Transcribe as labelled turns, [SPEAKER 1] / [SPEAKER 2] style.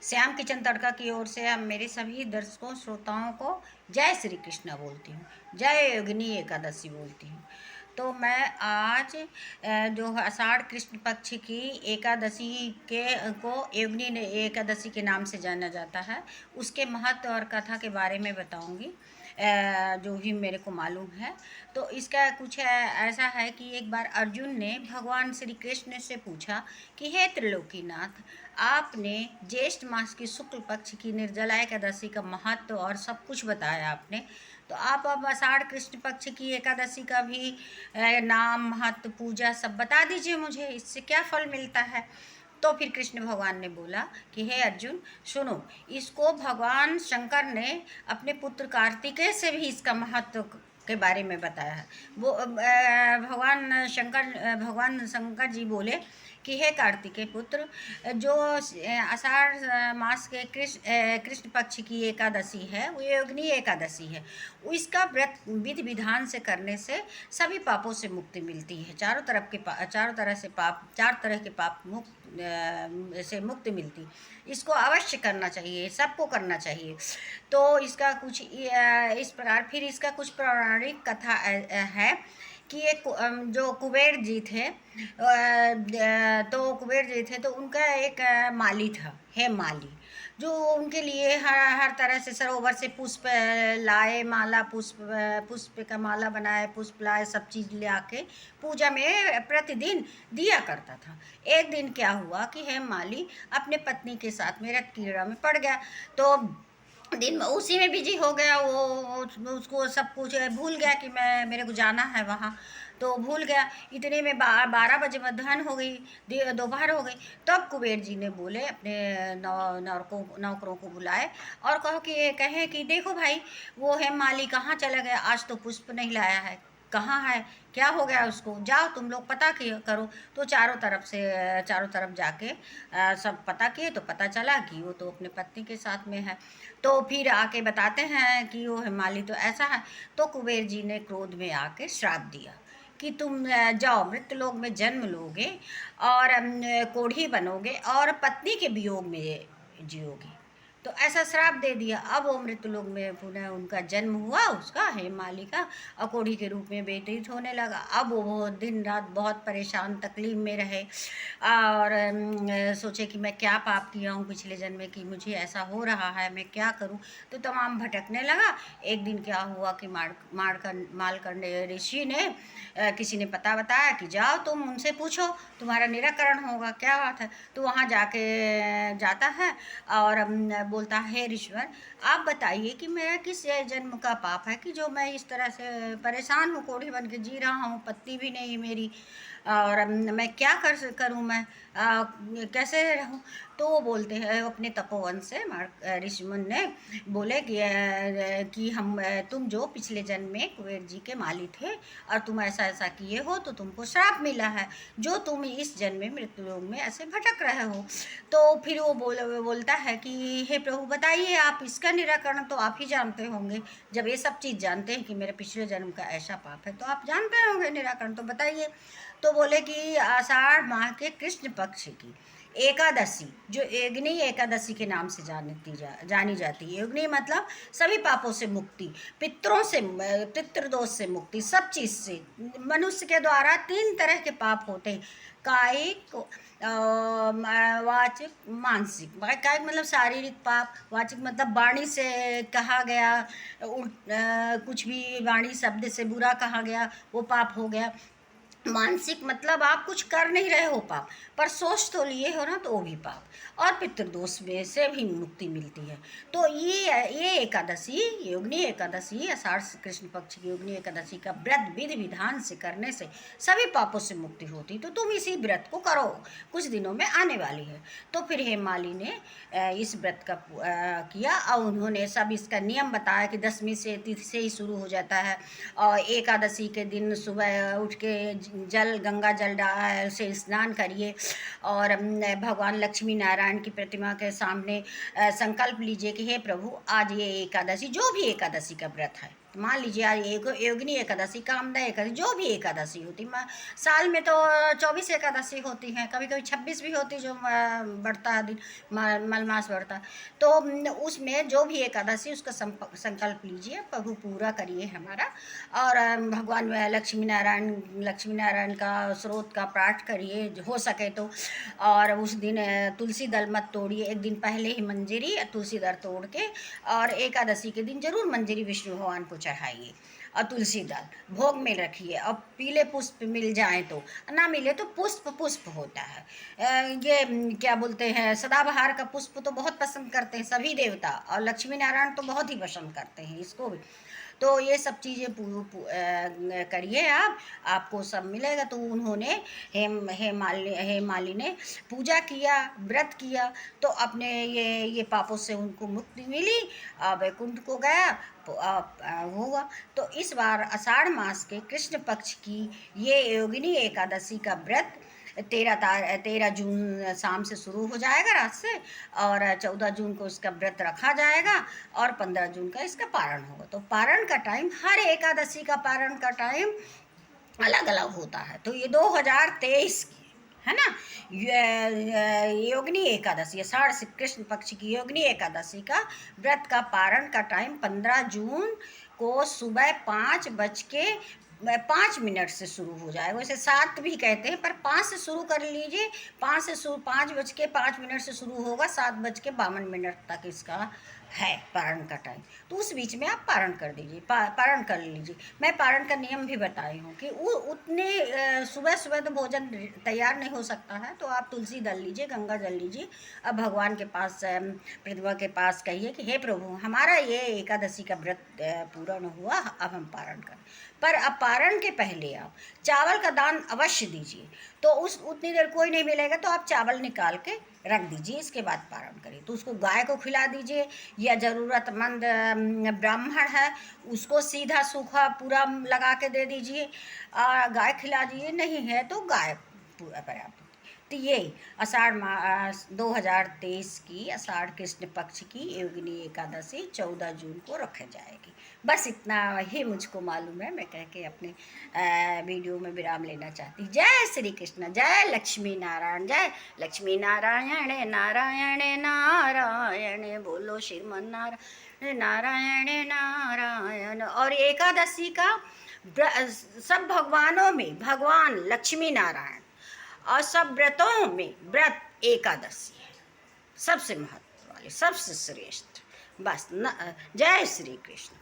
[SPEAKER 1] Shyam kitchen तड़का की ओर से हम मेरे सभी दर्शकों श्रोताओं को जय श्री कृष्णा बोलती हूँ, जय योगिनी एकादशी बोलती हूँ। तो मैं आज जो आषाढ़ कृष्ण पक्ष की एकादशी के को योगिनी एकादशी के नाम से जाना जाता है, उसके महत्व और कथा के बारे में बताऊंगी, जो भी मेरे को मालूम है। तो इसका कुछ ऐसा है कि एक बार अर्जुन ने भगवान श्री कृष्ण से पूछा कि हे त्रिलोकीनाथ, आपने ज्येष्ठ मास की शुक्ल पक्ष की निर्जला एकादशी का महत्व और सब कुछ बताया आपने, तो आप अब आषाढ़ कृष्ण पक्ष की एकादशी का भी नाम, महत्व, पूजा सब बता दीजिए मुझे, इससे क्या फल मिलता है। तो फिर कृष्ण भगवान ने बोला कि हे अर्जुन सुनो, इसको भगवान शंकर ने अपने पुत्र कार्तिकेय से भी इसका महत्व के बारे में बताया है। वो भगवान शंकर जी बोले कि हे कार्तिकेय पुत्र, जो आषाढ़ मास के कृष्ण पक्ष की एकादशी है वो योगिनी एकादशी है। इसका व्रत विधि विधान से करने से सभी पापों से मुक्ति मिलती है, चारों तरह के पाप मुक्त से मुक्ति मिलती। इसको अवश्य करना चाहिए, सबको करना चाहिए। तो इसका कुछ इस प्रकार, फिर इसका कुछ पौराणिक कथा है कि एक जो कुबेर जी थे, तो कुबेर जी थे तो उनका एक माली था, है माली, जो उनके लिए हर हर तरह से सरोवर से पुष्प लाए, माला पुष्प का माला बनाए, पुष्प लाए, सब चीज़ ले आके पूजा में प्रतिदिन दिया करता था। एक दिन क्या हुआ कि हेम माली अपने पत्नी के साथ में रथ क्रीड़ा में पड़ गया, तो दिन में उसी में बिजी हो गया। वो उसको सब कुछ भूल गया कि मेरे को जाना है वहाँ, तो भूल गया। इतने में 12 बजे मध्याह्न हो गई, दोपहर हो गई। तब कुबेर जी ने बोले अपने नौकरों को बुलाए और कहे कि देखो भाई, वो हेम माली कहाँ चला गया, आज तो पुष्प नहीं लाया है, कहाँ है, क्या हो गया उसको, जाओ तुम लोग पता करो। तो चारों तरफ जाके सब पता किए, तो पता चला कि वो तो अपने पत्नी के साथ में है। तो फिर आके बताते हैं कि वो हिमालय तो ऐसा है। तो कुबेर जी ने क्रोध में आके श्राप दिया कि तुम जाओ मृत्यलोक में जन्म लोगे और कोढ़ी बनोगे और पत्नी के वियोग में जियोगे। तो ऐसा श्राप दे दिया। अब वो मृत्यलोक में पुनः उनका जन्म हुआ, उसका हेममाली का, अकोढ़ी के रूप में व्यतीत होने लगा। अब वो दिन रात बहुत परेशान तकलीफ में रहे और सोचे कि मैं क्या पाप किया हूँ पिछले जन्म में कि मुझे ऐसा हो रहा है, मैं क्या करूँ। तो तमाम भटकने लगा। एक दिन क्या हुआ कि मालकंड ऋषि ने किसी ने पता बताया कि जाओ तुम उनसे पूछो, तुम्हारा निराकरण होगा, क्या बात है। तो वहाँ जाके जाता है और बोलता है हे ऋषवर, आप बताइए कि मेरा किस जन्म का पाप है कि जो मैं इस तरह से परेशान हूँ, कोढ़ी बन के जी रहा हूँ, पत्नी भी नहीं मेरी, और मैं क्या करूँ, मैं कैसे रहूँ। तो वो बोलते हैं अपने तपोवन से, ऋषिमुनि ने बोले कि तुम जो पिछले जन्म में कुबेर जी के माली थे और तुम ऐसा ऐसा किए हो, तो तुमको श्राप मिला है, जो तुम इस जन्म में मृत्युलोक में ऐसे भटक रहे हो। तो फिर वो बोलता है कि हे प्रभु बताइए, आप इसका निराकरण तो आप ही जानते होंगे, जब ये सब चीज़ जानते हैं कि मेरे पिछले जन्म का ऐसा पाप है तो आप जानते होंगे निराकरण, तो बताइए। तो बोले कि आषाढ़ माह के कृष्ण पक्ष की एकादशी, जो योगिनी एकादशी के नाम से जानी जाती है। योगिनी मतलब सभी पापों से मुक्ति, पितृदोष से मुक्ति, सब चीज़ से। मनुष्य के द्वारा 3 तरह के पाप होते हैं, कायिक, वाचिक, मानसिक। कायिक मतलब शारीरिक पाप, वाचिक मतलब वाणी से कहा गया, कुछ भी वाणी शब्द से बुरा कहा गया, वो पाप हो गया। मानसिक मतलब आप कुछ कर नहीं रहे हो पाप, पर सोच तो लिए हो ना, तो वो भी पाप। और पितृदोष में से भी मुक्ति मिलती है। तो ये एकादशी, योगिनी एकादशी, आषाढ़ कृष्ण पक्ष की योगिनी एकादशी का व्रत विधि विधान से करने से सभी पापों से मुक्ति होती। तो तुम इसी व्रत को करो, कुछ दिनों में आने वाली है। तो फिर हेममाली ने इस व्रत का किया और उन्होंने सब इसका नियम बताया कि 10वीं से तिथि से ही शुरू हो जाता है, और एकादशी के दिन सुबह उठ के गंगा जल से स्नान करिए और भगवान लक्ष्मी नारायण की प्रतिमा के सामने संकल्प लीजिए कि हे प्रभु, आज ये एकादशी, जो भी एकादशी का व्रत है, मान लीजिए आज योगिनी एकादशी, कामदा एकादशी, जो भी एकादशी होती, साल में तो 24 एकादशी होती हैं, कभी कभी 26 भी होती, जो बढ़ता है दिन, मलमास बढ़ता है। तो उसमें जो भी एकादशी, उसका संकल्प लीजिए, प्रभु पूरा करिए हमारा। और भगवान लक्ष्मी नारायण का स्रोत का पाठ करिए हो सके तो। और उस दिन तुलसी दल मत तोड़िए, एक दिन पहले ही मंजरी तुलसी दल तोड़ के, और एकादशी के दिन जरूर मंजरी विष्णु भगवान को चढ़ाइए, और तुलसी दल भोग में रखिए। और पीले पुष्प मिल जाए तो, ना मिले तो पुष्प पुष्प होता है, ये क्या बोलते हैं, सदाबहार का पुष्प तो बहुत पसंद करते हैं सभी देवता, और लक्ष्मी नारायण तो बहुत ही पसंद करते हैं इसको भी। तो ये सब चीज़ें करिए आप, आपको सब मिलेगा। तो उन्होंने हे माली ने पूजा किया, व्रत किया, तो अपने ये पापों से उनको मुक्ति मिली, वैकुंठ को गया तो हुआ। तो इस बार आषाढ़ मास के कृष्ण पक्ष की ये योगिनी एकादशी का व्रत 13 जून शाम से शुरू हो जाएगा, रात से, और 14 जून को इसका व्रत रखा जाएगा, और 15 जून का इसका पारण होगा। तो पारण का टाइम, हर एकादशी का पारण का टाइम अलग अलग होता है। तो ये 2023 की है ना, योगिनी एकादशी, आषाढ़ से कृष्ण पक्ष की योगिनी एकादशी का व्रत का पारण का टाइम 15 जून को सुबह 5:05 से शुरू हो जाएगा। वैसे 7 भी कहते हैं, पर 5 से शुरू कर लीजिए। 5:05 से शुरू होगा, 7:52 तक इसका है पारण का टाइम। तो उस बीच में आप पारण कर दीजिए, पारण कर लीजिए। मैं पारण का नियम भी बताई हूँ कि उतने सुबह सुबह तो भोजन तैयार नहीं हो सकता है, तो आप तुलसी दल लीजिए, गंगा जल लीजिए। अब भगवान के पास, प्रतिमा के पास कहिए कि हे प्रभु, हमारा ये एकादशी का व्रत पूरा न हुआ, अब हम पारण करें। पर अब पारण के पहले आप चावल का दान अवश्य दीजिए। तो उतनी देर कोई नहीं मिलेगा तो आप चावल निकाल के रख दीजिए, इसके बाद पारण करिए। तो उसको गाय को खिला दीजिए, या ज़रूरतमंद ब्राह्मण है उसको सीधा सूखा पूरा लगा के दे दीजिए, गाय खिला दीजिए। नहीं है तो गाय पूरा पर्याप्त। तो ये आषाढ़ मास 2023 की आषाढ़ कृष्ण पक्ष की योगिनी एकादशी 14 जून को रखी जाएगी। बस इतना ही मुझको मालूम है, मैं कह के अपने वीडियो में विराम लेना चाहती। जय श्री कृष्ण, जय लक्ष्मी नारायण, जय लक्ष्मी नारायण नारायण नारायण, बोलो श्रीमन नारायण नारायण नारायण। और एकादशी का सब भगवानों में भगवान लक्ष्मी नारायण, और सब व्रतों में व्रत एकादशी है सबसे महत्व वाली, सबसे श्रेष्ठ। बस जय श्री कृष्ण।